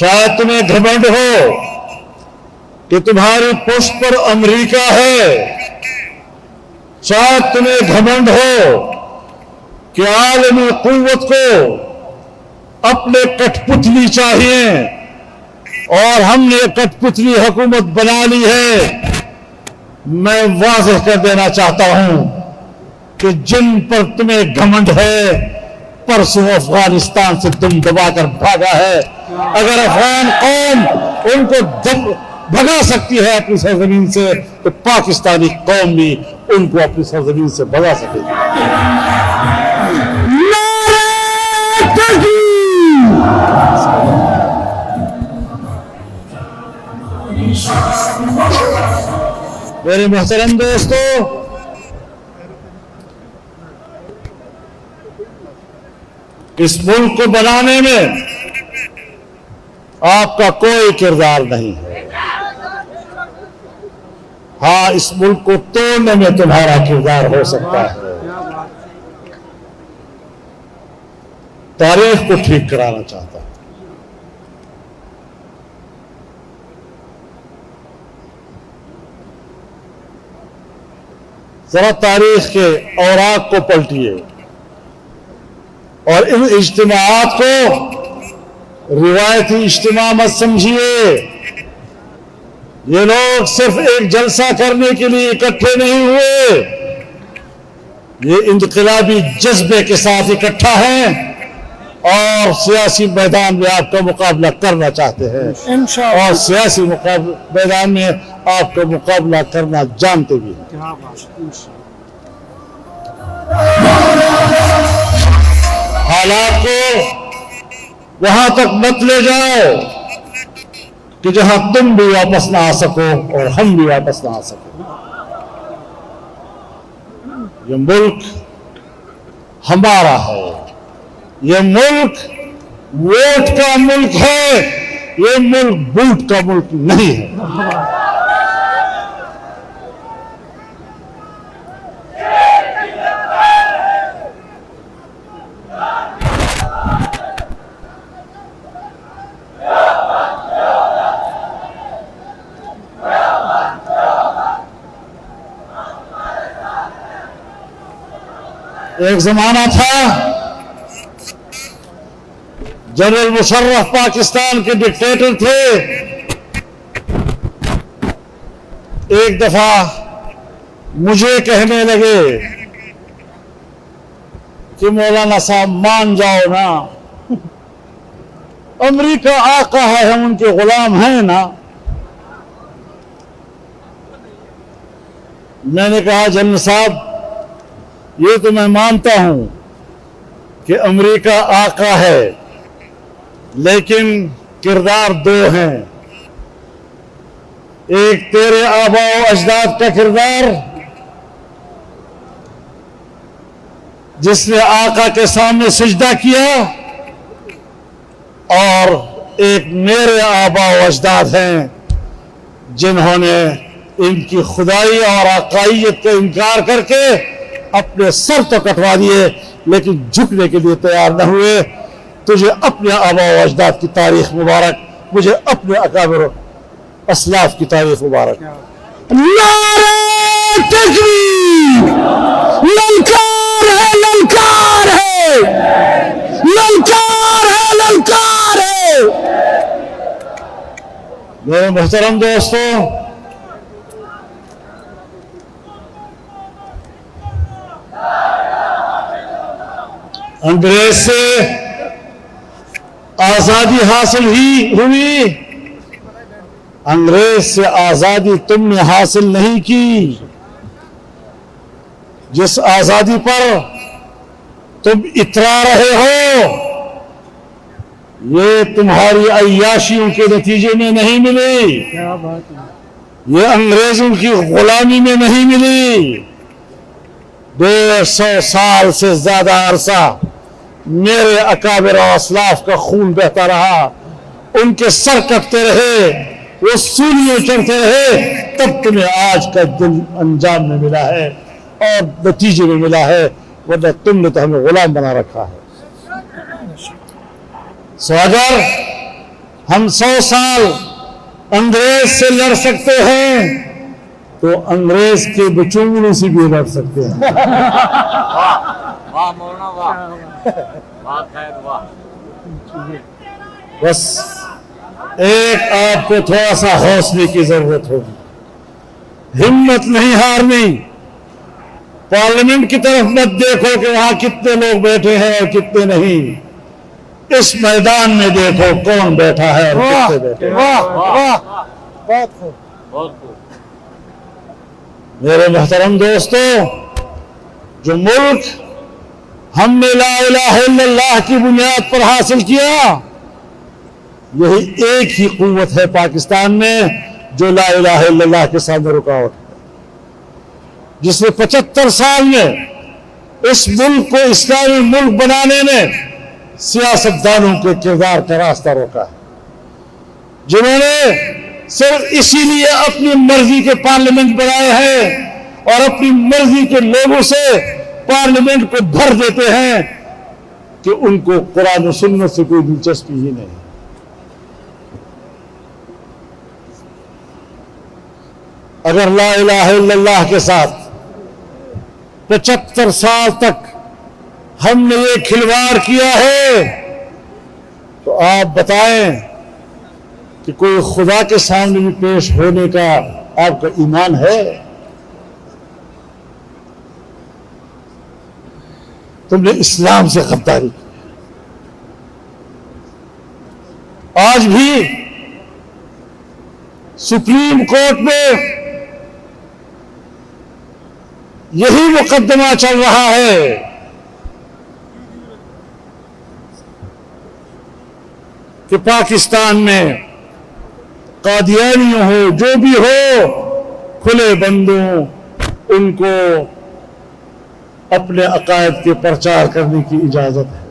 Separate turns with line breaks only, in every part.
شاید تمہیں گھمنڈ ہو کہ تمہاری پشت پر امریکہ ہے، شاید تمہیں گھمنڈ ہو کہ عالمی قوت کو اپنے کٹ پتلی چاہیے اور ہم نے کٹ پتلی حکومت بنا لی ہے۔ میں واضح کر دینا چاہتا ہوں کہ جن پر تمہیں گھمنڈ ہے پرسوں افغانستان سے دم دبا کر بھاگا ہے۔ اگر افغان قوم ان کو بھگا سکتی ہے اپنی سرزمین سے تو پاکستانی قوم بھی ان کو اپنی سرزمین سے بھگا سکے گی۔ میرے محترم دوستو، اس ملک کو بنانے میں آپ کا کوئی کردار نہیں ہے، ہاں اس ملک کو توڑنے میں تمہارا کردار ہو سکتا ہے۔ تاریخ کو ٹھیک کرانا چاہتا ہوں۔ ذرا تاریخ کے اوراق کو پلٹیے اور ان اجتماعات کو روایتی اجتماع مت سمجھیے۔ یہ لوگ صرف ایک جلسہ کرنے کے لیے اکٹھے نہیں ہوئے، یہ انقلابی جذبے کے ساتھ اکٹھا ہیں اور سیاسی میدان میں آپ کا مقابلہ کرنا چاہتے ہیں اور سیاسی میدان میں آپ کا مقابلہ کرنا جانتے بھی ہیں۔ حالات کو وہاں تک مت لے جاؤ کہ جہاں تم بھی واپس نہ آ سکو اور ہم بھی واپس نہ آ سکو۔ یہ ملک ہمارا ہے، یہ ملک ووٹ کا ملک ہے، یہ ملک بوٹ کا ملک نہیں ہے۔ ایک زمانہ تھا جنرل مشرف پاکستان کے ڈکٹیٹر تھے۔ ایک دفعہ مجھے کہنے لگے کہ مولانا صاحب مان جاؤ نا، امریکہ آقا ہے، ہم ان کے غلام ہیں نا۔ میں نے کہا جنرل صاحب یہ تو میں مانتا ہوں کہ امریکہ آقا ہے، لیکن کردار دو ہیں، ایک تیرے آباء و اجداد کا کردار جس نے آقا کے سامنے سجدہ کیا، اور ایک میرے آباء و اجداد ہیں جنہوں نے ان کی خدائی اور آقائیت کا انکار کر کے اپنے سر تو کٹوا دیے لیکن جھکنے کے لیے تیار نہ ہوئے۔ تجھے اپنے آباء و اجداد کی تاریخ مبارک، مجھے اپنے اکابر اسلاف کی تاریخ مبارک۔ نعرہ تکبیر! للکار ہے، للکار ہے، للکار ہے، للکار ہے۔ میرے محترم دوستوں، انگریز سے آزادی حاصل ہی ہوئی، انگریز سے آزادی تم نے حاصل نہیں کی۔ جس آزادی پر تم اترا رہے ہو یہ تمہاری عیاشیوں کے نتیجے میں نہیں ملی، یہ انگریزوں کی غلامی میں نہیں ملی۔ 150 سال سے زیادہ عرصہ میرے اکابر و اسلاف کا خون بہتا رہا، ان کے سر کٹتے رہے، وہ سولیاں چڑھتے رہے، تب تمہیں آج کا دن انجام میں ملا ہے اور نتیجے میں ملا ہے، ورنہ تم نے تو ہمیں غلام بنا رکھا ہے۔ سو اگر ہم 100 سال انگریز سے لڑ سکتے ہیں تو انگریز کے بچونگڑوں سے بھی لڑ سکتے ہیں.
واہ مولانا واہ واہ خیر واہ.
بس ایک آپ کو تھوڑا سا حوصلے کی ضرورت ہوگی, ہمت نہیں ہارنی. پارلیمنٹ کی طرف مت دیکھو کہ وہاں کتنے لوگ بیٹھے ہیں اور کتنے نہیں. اس میدان میں دیکھو کون بیٹھا ہے اور کتنے بیٹھے ہیں.
واہ واہ بہت خوب.
بہت خوب.
میرے محترم دوستو, جو ملک ہم نے لا الہ الا اللہ کی بنیاد پر حاصل کیا, یہی ایک ہی قوت ہے پاکستان میں جو لا الہ الا اللہ کے سامنے رکاوٹ ہے, جس نے 75 سال میں اس ملک کو اسلامی ملک بنانے میں سیاستدانوں کے کردار کا راستہ روکا ہے, جنہوں نے صرف اسی لیے اپنی مرضی کے پارلیمنٹ بنائے ہیں اور اپنی مرضی کے لوگوں سے پارلیمنٹ کو بھر دیتے ہیں کہ ان کو قرآن و سنت سے کوئی دلچسپی ہی نہیں. اگر لا الہ الا اللہ کے ساتھ 75 سال تک ہم نے یہ کھلواڑ کیا ہے تو آپ بتائیں کہ کوئی خدا کے سامنے بھی پیش ہونے کا آپ کا ایمان ہے؟ تم نے اسلام سے غداری کی. آج بھی سپریم کورٹ میں یہی مقدمہ چل رہا ہے کہ پاکستان میں قادیانی ہو جو بھی ہو, کھلے بندوں ان کو اپنے عقائد کے پرچار کرنے کی اجازت ہے.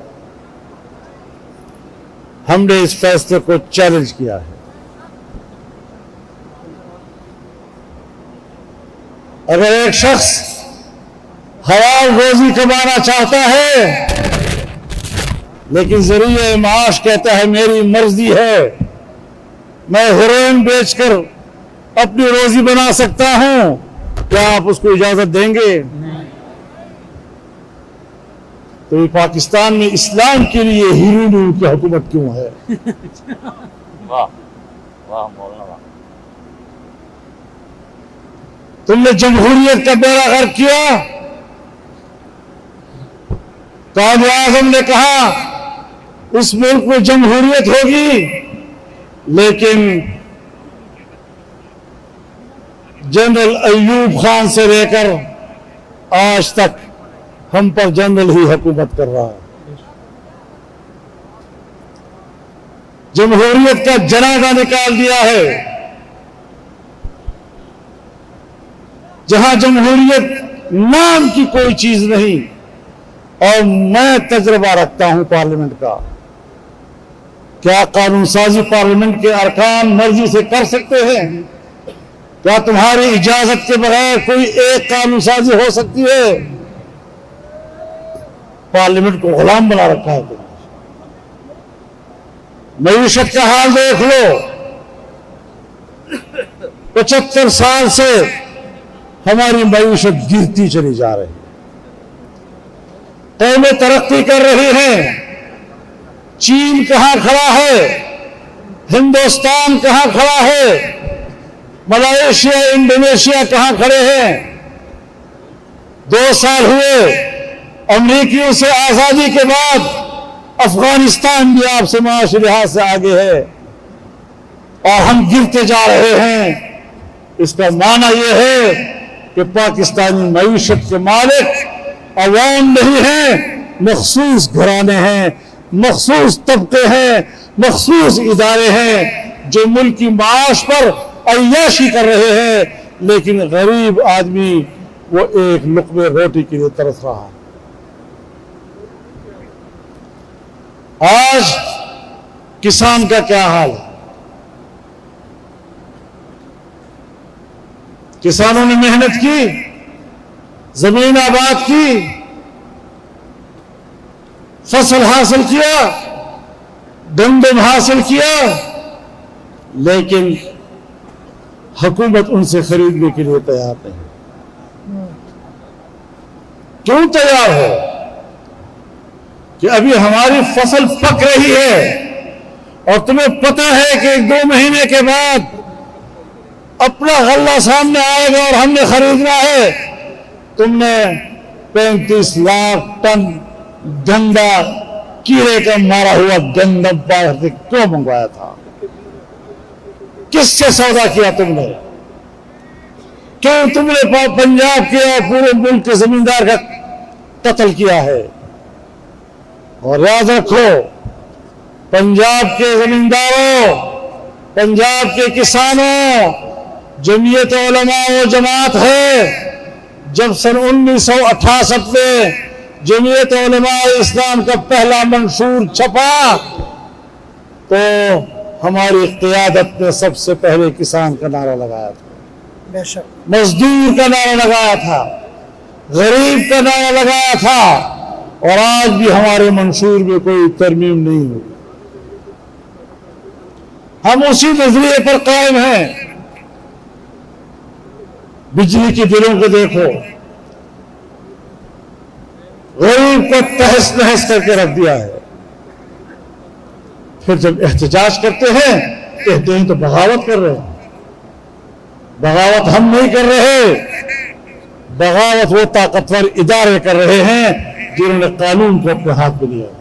ہم نے اس فیصلے کو چیلنج کیا ہے. اگر ایک شخص حلال روزی کمانا چاہتا ہے لیکن ذریعہ معاش کہتا ہے میری مرضی ہے, میں ہیروئن بیچ کر اپنی روزی بنا سکتا ہوں, کیا آپ اس کو اجازت دیں گے؟ تو یہ پاکستان میں اسلام کے لیے ہیروئن کی حکومت کیوں ہے؟
واہ واہ مولانا واہ.
تم نے جمہوریت کا بیڑا غرق کیا. قائد اعظم نے کہا اس ملک میں جمہوریت ہوگی, لیکن جنرل ایوب خان سے لے کر آج تک ہم پر جنرل ہی حکومت کر رہا ہے. جمہوریت کا جنازہ نکال دیا ہے. جہاں جمہوریت نام کی کوئی چیز نہیں, اور میں تجربہ رکھتا ہوں پارلیمنٹ کا, کیا قانون سازی پارلیمنٹ کے ارکان مرضی سے کر سکتے ہیں؟ کیا تمہاری اجازت کے بغیر کوئی ایک قانون سازی ہو سکتی ہے؟ پارلیمنٹ کو غلام بنا رکھا ہے تم نے. معیشت کا حال دیکھ لو, 75 سال سے ہماری معیشت گرتی چلی جا رہی ہے. قومیں ترقی کر رہی ہیں, چین کہاں کھڑا ہے, ہندوستان کہاں کھڑا ہے, ملائیشیا انڈونیشیا کہاں کھڑے ہیں. 2 سال ہوئے امریکیوں سے آزادی کے بعد, افغانستان بھی آپ سے معاشی لحاظ سے آگے ہے, اور ہم گرتے جا رہے ہیں. اس کا معنی یہ ہے کہ پاکستانی معیشت کے مالک عوام نہیں ہیں, مخصوص گھرانے ہیں, مخصوص طبقے ہیں, مخصوص ادارے ہیں جو ملکی معاش پر عیاشی کر رہے ہیں, لیکن غریب آدمی وہ ایک لقمے روٹی کے لیے ترس رہا ہے. آج کسان کا کیا حال ہے؟ کسانوں نے محنت کی, زمین آباد کی, فصل حاصل کیا, گندم حاصل کیا، لیکن حکومت ان سے خریدنے کے لیے تیار نہیں۔ کیوں تیار ہے؟ کہ ابھی ہماری فصل پک رہی ہے اور تمہیں پتہ ہے کہ 2 مہینے کے بعد اپنا غلہ سامنے آئے گا اور ہم نے خریدنا ہے۔ تم نے 35 لاکھ ٹن گندا کیڑے کا مارا ہوا گندم باہر سے کیوں منگوایا تھا؟ کس سے سودا کیا تم نے؟ کیوں تم نے پنجاب کے اور پورے ملک کے زمیندار کا قتل کیا ہے؟ اور یاد رکھو، پنجاب کے زمینداروں، پنجاب کے کسانوں، جمعیت علماء و جماعت ہے۔ جب سن 1968 میں جمعیت علماء اسلام کا پہلا منشور چھپا تو ہماری قیادت نے سب سے پہلے کسان کا نعرہ لگایا تھا،
بے شک،
مزدور کا نعرہ لگایا تھا، غریب کا نعرہ لگایا تھا، اور آج بھی ہمارے منشور میں کوئی ترمیم نہیں ہوئی۔ ہم اسی نظریے پر قائم ہیں۔ بجلی کے بلوں کو دیکھو، غریب کو تہس نہس کر کے رکھ دیا ہے۔ پھر جب احتجاج کرتے ہیں کہتے ہیں تو بغاوت کر رہے ہیں۔ بغاوت ہم نہیں کر رہے، بغاوت وہ طاقتور ادارے کر رہے ہیں جنہوں نے قانون کو اپنے ہاتھ میں لیا ہے۔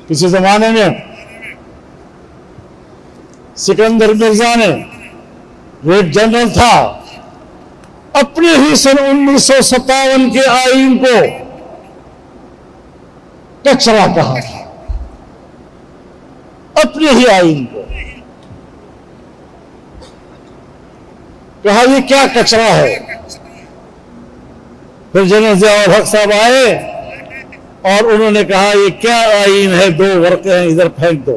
کسی زمانے میں سکندر مرزا نے، وہ ایک جنرل تھا، اپنے ہی سن 1957 کے آئین کو کچرا کہا تھا، اپنے ہی آئین کو کہا یہ کیا کچرا ہے۔ پھر جنرل ضیاء الحق صاحب آئے اور انہوں نے کہا یہ کیا آئین ہے، 2 ورقے ہیں ادھر پھینک دو۔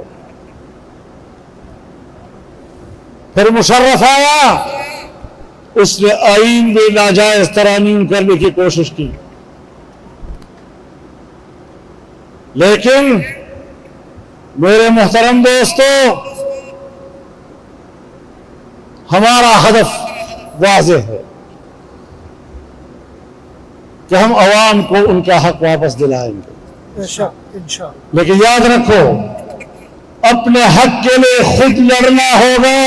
پھر مشرف آیا، اس نے آئین میں ناجائز ترامیم کرنے کی کوشش کی، لیکن میرے محترم دوستو، ہمارا ہدف واضح ہے کہ ہم عوام کو ان کا حق واپس دلائیں گے،
بے شک، انشاءاللہ۔
لیکن یاد رکھو اپنے حق کے لیے خود لڑنا ہوگا،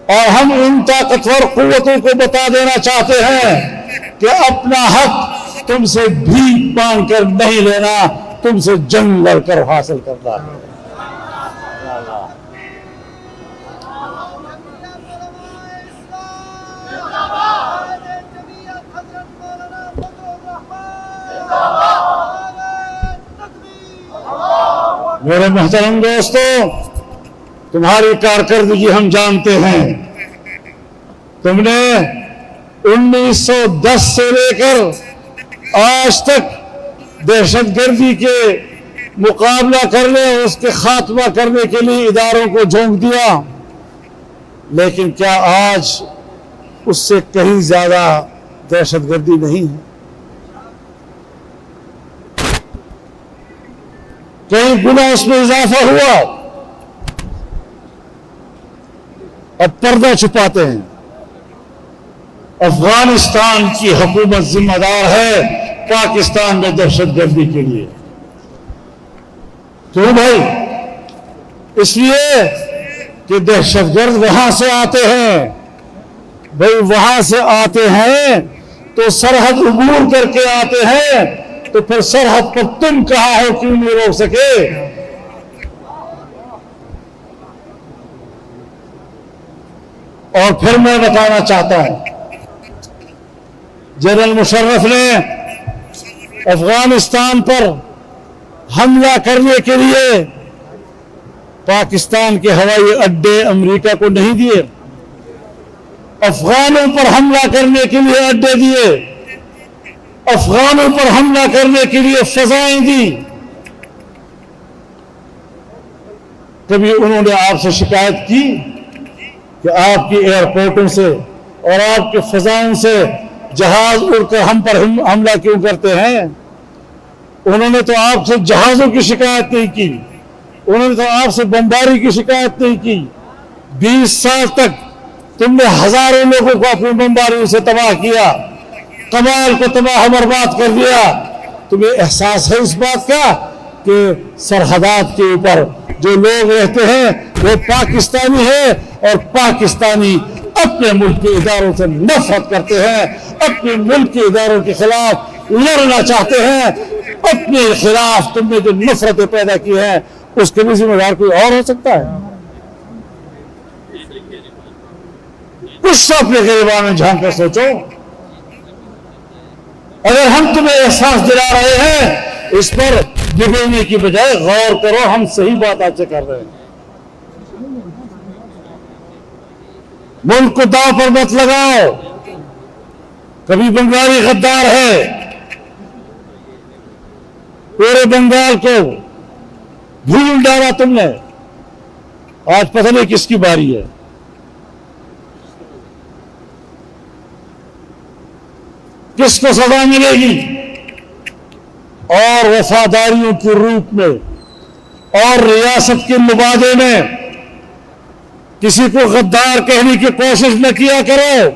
اور ہم ان طاقتور قوتوں کو بتا دینا چاہتے ہیں کہ اپنا حق تم سے بھیک مانگ کر نہیں لینا، تم سے جنگ لڑ کر حاصل کرنا ہے۔ میرے محترم دوستو، تمہاری کارکردگی ہم جانتے ہیں۔ تم نے 1910 سے لے کر آج تک دہشت گردی کے مقابلہ کرنے اور اس کے خاتمہ کرنے کے لیے اداروں کو جھونک دیا، لیکن کیا آج اس سے کہیں زیادہ دہشت گردی نہیں ہے؟ کئی گنا اس میں اضافہ ہوا؟ اب پردہ چھپاتے ہیں۔ افغانستان کی حکومت ذمہ دار ہے پاکستان میں دہشت گردی کے لیے۔ کیوں بھائی؟ اس لیے کہ دہشت گرد وہاں سے آتے ہیں، بھائی وہاں سے آتے ہیں تو سرحد عبور کر کے آتے ہیں، تو پھر سرحد پر تم کہاں ہو، کیوں نہیں روک سکے؟ اور پھر میں بتانا چاہتا ہوں، جنرل مشرف نے افغانستان پر حملہ کرنے کے لیے پاکستان کے ہوائی اڈے امریکہ کو نہیں دیے، افغانوں پر حملہ کرنے کے لیے اڈے دیے، افغانوں پر حملہ کرنے کے لیے فضائیں دی۔ کبھی انہوں نے آپ سے شکایت کی کہ آپ کی ایئرپورٹوں سے اور آپ کے فضاؤں سے جہاز اڑ کر ہم پر حملہ کیوں کرتے ہیں؟ انہوں نے تو آپ سے جہازوں کی شکایت نہیں کی، انہوں نے تو آپ سے بمباری کی شکایت نہیں کی۔ 20 سال تک تم نے ہزاروں لوگوں کو اپنی بمباریوں سے تباہ کیا، کمال کو تباہ و برباد کر دیا۔ تمہیں احساس ہے اس بات کا کہ سرحدات کے اوپر جو لوگ رہتے ہیں وہ پاکستانی ہیں، اور پاکستانی اپنے ملک کے اداروں سے نفرت کرتے ہیں، اپنے ملک کے اداروں کے خلاف لڑنا چاہتے ہیں۔ اپنے خلاف تم نے جو نفرتیں پیدا کی ہیں اس کے بھی ذمہ دار کوئی اور ہو سکتا ہے؟ کچھ تو اپنے گریبان میں جھانک کر سوچو۔ اگر ہم تمہیں احساس دلا رہے ہیں اس پر بگڑنے کی بجائے غور کرو، ہم صحیح بات آپ سے کر رہے ہیں۔ ملک کو داؤ پر مت لگاؤ۔ کبھی بنگالی غدار ہے، پورے بنگال کو بھول ڈالا تم نے، آج پتہ نہیں کس کی باری ہے۔ کس کو سزا ملے گی؟ اور وفاداریوں کے روپ میں اور ریاست کے مبادلے میں کسی کو غدار کہنے کی کوشش نہ کیا کرو۔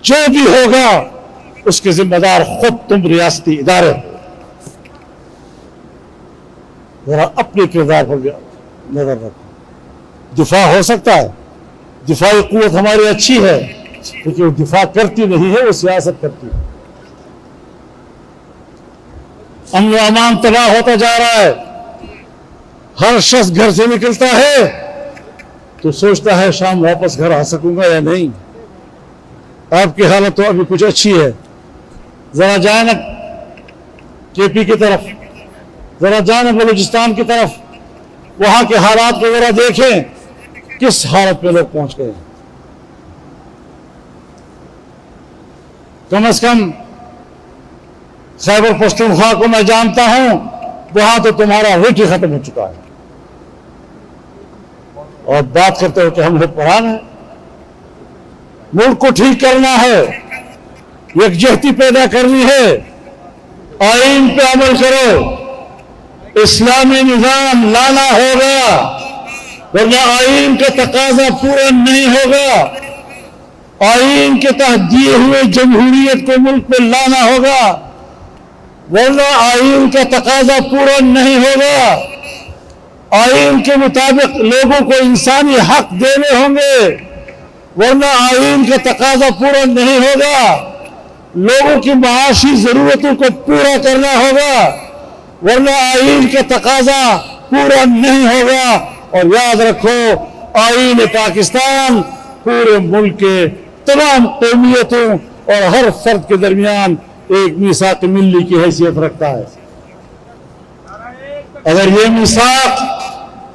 جو بھی ہوگا اس کے ذمہ دار خود تم ریاستی ادارے ہو۔ ذرا اپنے کردار پر بھی نظر رکھو۔ دفاع ہو سکتا ہے، دفاعی قوت ہماری اچھی ہے، لیکن وہ دفاع کرتی نہیں ہے، وہ سیاست کرتی ہے۔ امن و امان تباہ ہوتا جا رہا ہے۔ ہر شخص گھر سے نکلتا ہے تو سوچتا ہے شام واپس گھر آ سکوں گا یا نہیں۔ آپ کی حالت تو ابھی کچھ اچھی ہے، ذرا جائیں نا کے پی کی طرف، ذرا جائیں نا بلوچستان کی طرف، وہاں کے حالات کو ذرا دیکھیں کس حالت پہ لوگ پہنچ گئے۔ کم از کم خیبر پختونخوا کو میں جانتا ہوں، وہاں تو تمہارا رٹ ہی ختم ہو چکا ہے، اور بات کرتے ہو کہ ہم حکمران ہیں۔ ملک کو ٹھیک کرنا ہے، یکجہتی پیدا کرنی ہے، آئین پہ عمل کرو، اسلامی نظام لانا ہوگا، ورنہ آئین کا تقاضا پورا نہیں ہوگا۔ آئین کے تحت دیے ہوئے جمہوریت کو ملک میں لانا ہوگا، ورنہ آئین کا تقاضا پورا نہیں ہوگا۔ آئین کے مطابق لوگوں کو انسانی حق دینے ہوں گے، ورنہ آئین کا تقاضا پورا نہیں ہوگا۔ لوگوں کی معاشی ضرورتوں کو پورا کرنا ہوگا، ورنہ آئین کا تقاضا پورا نہیں ہوگا۔ اور یاد رکھو، آئین پاکستان پورے ملک کے تمام قومیتوں اور ہر فرد کے درمیان ایک میثاق ملی کی حیثیت رکھتا ہے۔ اگر یہ میثاق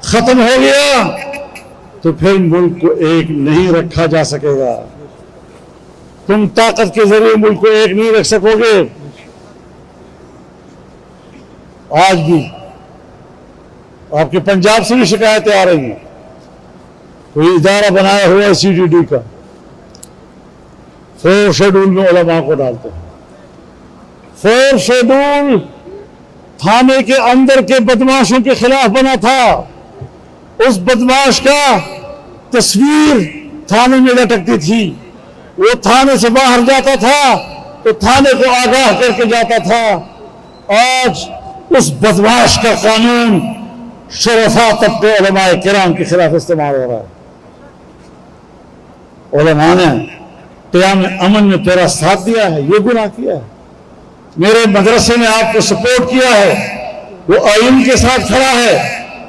ختم ہو گیا تو پھر ملک کو ایک نہیں رکھا جا سکے گا۔ تم طاقت کے ذریعے ملک کو ایک نہیں رکھ سکو گے۔ آج بھی آپ کے پنجاب سے بھی شکایتیں آ رہی ہیں، کوئی ادارہ بنایا ہوا ہے سی ڈی ڈی کا، 4 شیڈول میں علماء کو ڈالتے ہیں۔ 4 شیڈول تھانے کے اندر کے بدماشوں کے خلاف بنا تھا۔ اس بدماش کا تصویر تھانے میں لٹکتی تھی، وہ تھانے سے باہر جاتا تھا تو تھانے کو آگاہ کر کے جاتا تھا۔ آج اس بدماش کا قانون شرفاء طبقے علماء کرام کے خلاف استعمال ہو رہا ہے۔ علماء نے قیام امن میں تیرا ساتھ دیا ہے، یہ گناہ کیا ہے۔ میرے مدرسے نے آپ کو سپورٹ کیا ہے، وہ آئین کے ساتھ کھڑا ہے،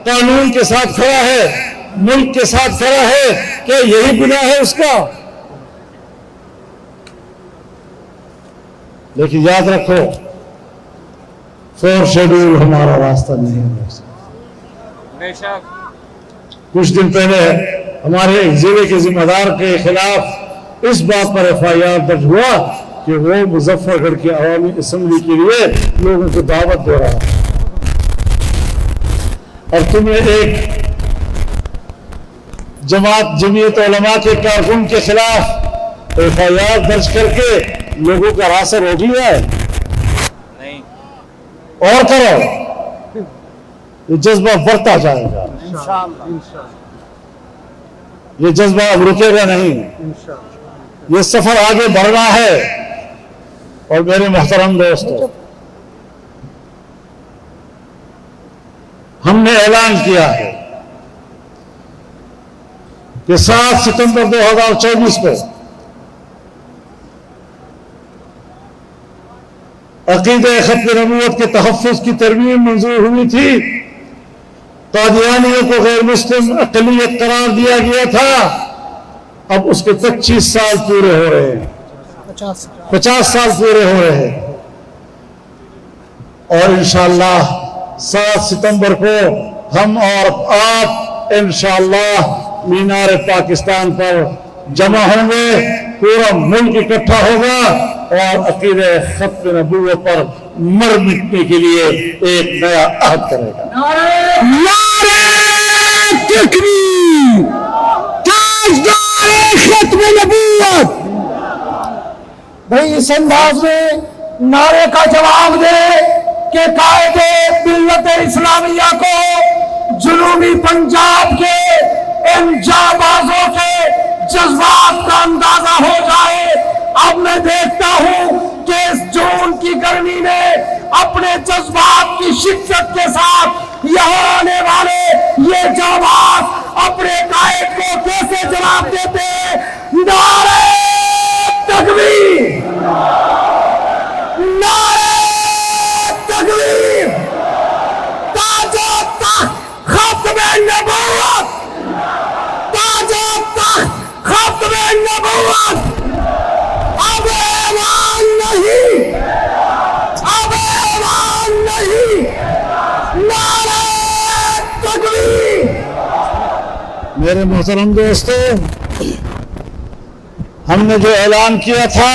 قانون کے ساتھ کھڑا ہے، ملک کے ساتھ کھڑا ہے، کیا یہی گناہ ہے اس کا؟ لیکن یاد رکھو، 4 شیڈول ہمارا راستہ نہیں ہے۔ کچھ دن پہلے ہمارے ایک ضلع کے ذمہ دار کے خلاف اس بات پر FIR درج ہوا کہ وہ مظفر گڑھ کی عوامی اسمبلی کے لیے لوگوں کو دعوت دے رہا ہے، اور تمہیں ایک جمعیت علماء کے کارکن کے خلاف FIR درج کر کے لوگوں کا راہ سے روک لیا ہے؟
نہیں
اور کرو، یہ جذبہ بڑھتا جائے گا،
انشاءاللہ
یہ جذبہ اب رکے گا نہیں،
انشاءاللہ
یہ سفر آگے بڑھنا ہے۔ اور میرے محترم دوستو، ہم نے اعلان کیا ہے کہ 7 ستمبر 2024 کو عقیدہ ختم نبوت کے تحفظ کی ترمیم منظور ہوئی تھی، قادیانیوں کو غیر مسلم اقلیت قرار دیا گیا تھا، اب اس کے 25 سال پورے ہو رہے ہیں، 50 سال پورے ہو رہے ہیں، اور انشاءاللہ 7 ستمبر کو ہم اور آپ انشاءاللہ مینار پاکستان پر جمع ہوں گے، پورا ملک اکٹھا ہوگا اور عقیدہ ختم نبوت پر مر مٹنے کے لیے ایک نیا عہد کرے گا۔
نعرہ تکبیر، تاجدار ختم نبوت۔ بھائی اس انداز میں نعرے کا جواب دے کہ قائد ملت اسلامیہ کو جنوبی پنجاب کے ان جانبازوں کے جذبات کا اندازہ ہو جائے۔ اب میں دیکھتا ہوں کہ اس جون کی گرمی میں اپنے جذبات کی شدت کے ساتھ یہاں آنے والے یہ جانباز اپنے قائد کو کیسے جواب دیتے ہیں۔ نعرہ تکبیر، نعرہ تکبیر، تاج و تخت ختم نبوت، تاج و تخت ختم نبوت۔ اب ایمان نہیں، اب ایمان نہیں، نعرہ تکبیر۔
میرے محترم دوستو، ہم نے جو اعلان کیا تھا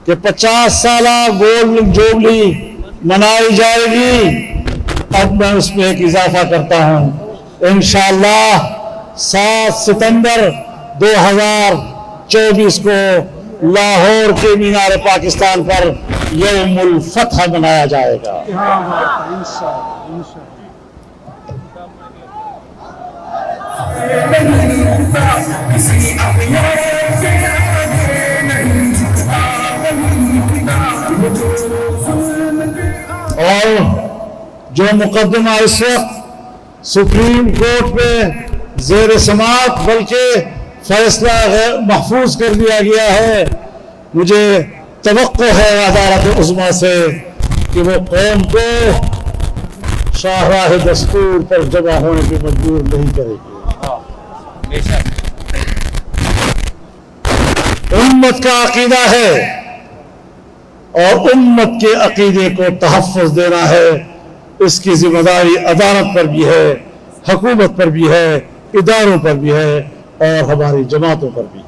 کہ 50 سالہ گولڈن جوبلی منائی جائے گی، اب میں اس میں ایک اضافہ کرتا ہوں، انشاءاللہ 7 ستمبر 2024 کو لاہور کے مینار پاکستان پر یوم الفتح منایا جائے گا۔ اور جو مقدمہ اس وقت سپریم کورٹ میں زیر سماعت بلکہ فیصلہ غیر محفوظ کر دیا گیا ہے، مجھے توقع ہے عدالت عظمیٰ سے کہ وہ قوم کو شاہراہ دستور پر جمع ہونے کی مجبور نہیں کرے گی۔
بے شک
امت کا عقیدہ ہے اور امت کے عقیدے کو تحفظ دینا ہے، اس کی ذمہ داری عدالت پر بھی ہے، حکومت پر بھی ہے، اداروں پر بھی ہے اور ہماری جماعتوں پر بھی۔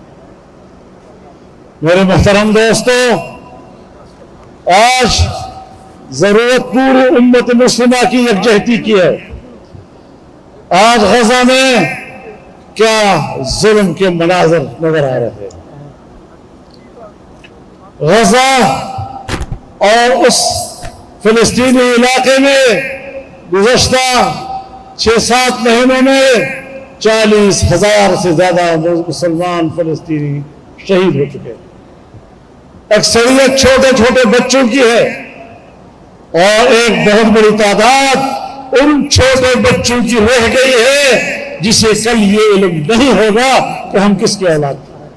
میرے محترم دوستو، آج ضرورت پوری امت مسلمہ کی یکجہتی کی ہے۔ آج غزہ میں کیا ظلم کے مناظر نظر آ رہے ہیں۔ غزہ اور اس فلسطینی علاقے میں گزشتہ 6-7 مہینوں میں 40,000 سے زیادہ مسلمان فلسطینی شہید ہو چکے ہیں۔ اکثریت چھوٹے چھوٹے بچوں کی ہے اور ایک بہت بڑی تعداد ان چھوٹے بچوں کی رہ گئی ہے جسے کل یہ علم نہیں ہوگا کہ ہم کس کے اولاد ہیں۔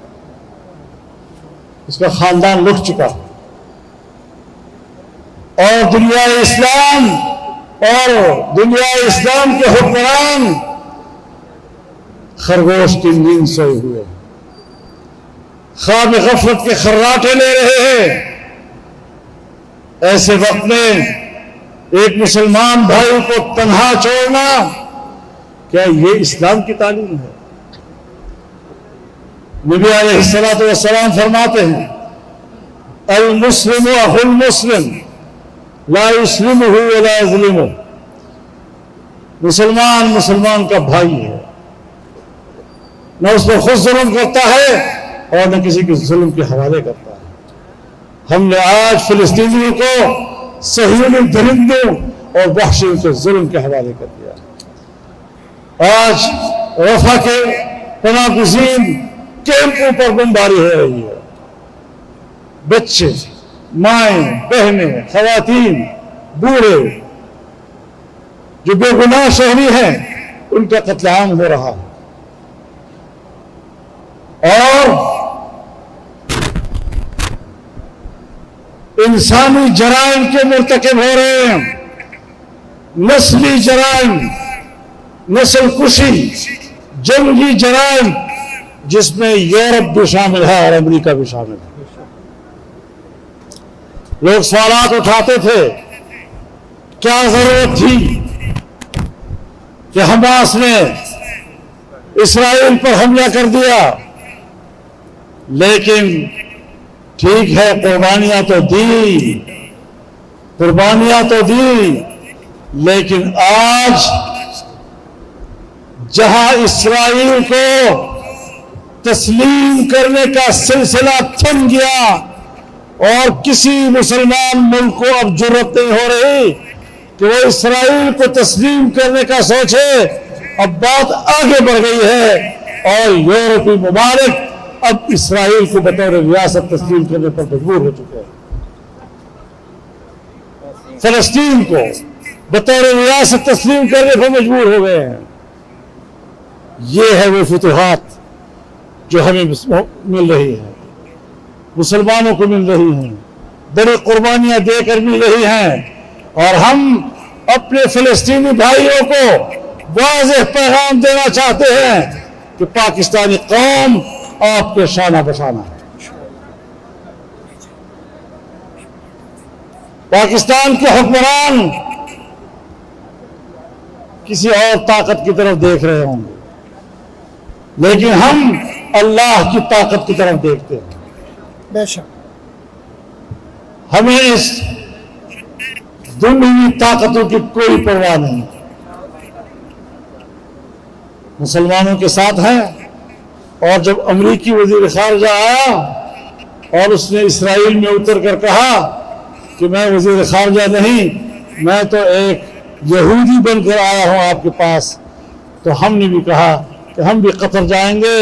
اس کا خاندان لٹ چکا اور دنیا اسلام کے حکمران خرگوش کی نیند سوئے ہوئے، خواب غفلت کے خراٹے لے رہے ہیں۔ ایسے وقت میں ایک مسلمان بھائی کو تنہا چھوڑنا، کیا یہ اسلام کی تعلیم ہے؟ نبی علیہ الصلوۃ والسلام فرماتے ہیں، المسلم اخو المسلم لا یسلمہ ولا یظلمہ۔ مسلمان کا بھائی ہے، نہ اس پر خود ظلم کرتا ہے اور نہ کسی کے ظلم کے حوالے کرتا ہے۔ ہم نے آج فلسطینیوں کو صہیونی درندوں اور وحشیوں کے ظلم کے حوالے کر دیا۔ آج رفح کے پناہ گزین کیمپوں پر بمباری ہو رہی ہے، بچے، مائیں، بہنیں، خواتین، بوڑھے جو بے گناہ شہری ہیں ان کا قتل عام ہو رہا ہے، اور انسانی جرائم کے مرتکب ہو رہے ہیں، نسلی جرائم، نسل کشی، جنگی جرائم، جس میں یورپ بھی شامل ہے اور امریکہ بھی شامل ہے۔ لوگ سوالات اٹھاتے تھے، کیا ضرورت تھی کہ حماس نے اسرائیل پر حملہ کر دیا؟ لیکن ٹھیک ہے، قربانیاں تو دی، لیکن آج جہاں اسرائیل کو تسلیم کرنے کا سلسلہ تھم گیا اور کسی مسلمان ملک کو اب جرأت نہیں ہو رہی کہ وہ اسرائیل کو تسلیم کرنے کا سوچے، اب بات آگے بڑھ گئی ہے اور یورپی ممالک اب اسرائیل کو بطور ریاست تسلیم کرنے پر مجبور ہو چکے ہیں، فلسطین کو بطور ریاست تسلیم کرنے پر مجبور ہو گئے ہیں۔ یہ ہے وہ فتوحات جو ہمیں مل رہی ہیں، مسلمانوں کو مل رہی ہیں، بڑی قربانیاں دے کر مل رہی ہیں، اور ہم اپنے فلسطینی بھائیوں کو واضح پیغام دینا چاہتے ہیں کہ پاکستانی قوم آپ کے شانہ بشانہ ہے۔ پاکستان کے حکمران کسی اور طاقت کی طرف دیکھ رہے ہوں گے، لیکن ہم اللہ کی طاقت کی طرف دیکھتے ہیں۔
بے شک
ہمیں اس دنیاوی طاقتوں کی کوئی پرواہ نہیں، مسلمانوں کے ساتھ ہیں۔ اور جب امریکی وزیر خارجہ آیا اور اس نے اسرائیل میں اتر کر کہا کہ میں وزیر خارجہ نہیں، میں تو ایک یہودی بن کر آیا ہوں آپ کے پاس، تو ہم نے بھی کہا کہ ہم بھی قطر جائیں گے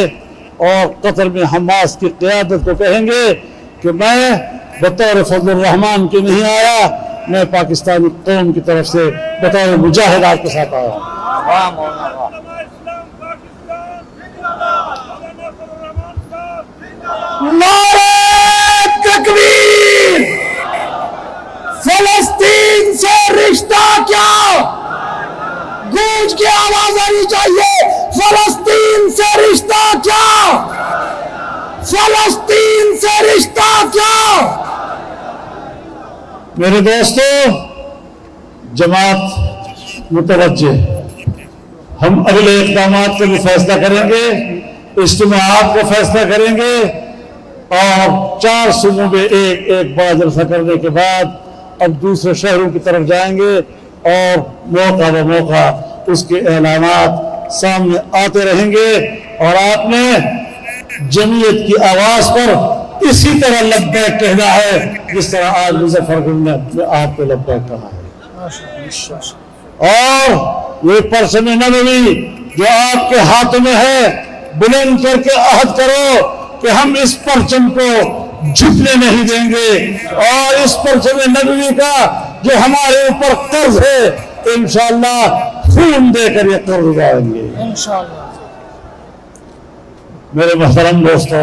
اور قطر میں حماس کی قیادت کو کہیں گے کہ میں بطور فضل الرحمان کے نہیں آیا، میں پاکستانی قوم کی طرف سے بطور مجاہد آپ کے ساتھ آیا ہوں۔
نعرہ تکبیر! فلسطین سے رشتہ کیا؟ گونج کی آواز آنی چاہیے، فلسطین سے رشتہ کیا؟ فلسطین سے رشتہ کیا؟
میرے دوستو، جماعت متوجہ، ہم اگلے اقدامات کا بھی فیصلہ کریں گے، اجتماعات کو فیصلہ کریں گے، اور 4 صوبوں میں ایک بڑا جلسہ کرنے کے بعد اب دوسرے شہروں کی طرف جائیں گے، اور موقع بہ موقع اس کے اعلانات سامنے آتے رہیں گے، اور آپ نے جمعیت کی آواز پر اسی طرح لبیک کہنا ہے جس طرح آج مظفر گنج نے آپ کو لبیک کہا ہے۔ اور یہ پرچم نبوی جو آپ کے ہاتھ میں ہے، بلند کر کے عہد کرو کہ ہم اس پرچم کو جھکنے نہیں دیں گے، اور اس پرچم نبوی کا جو ہمارے اوپر قرض ہے انشاءاللہ خون دے کر یہ قرض اٹھائیں گے۔
انشاءاللہ۔
میرے محترم دوستو،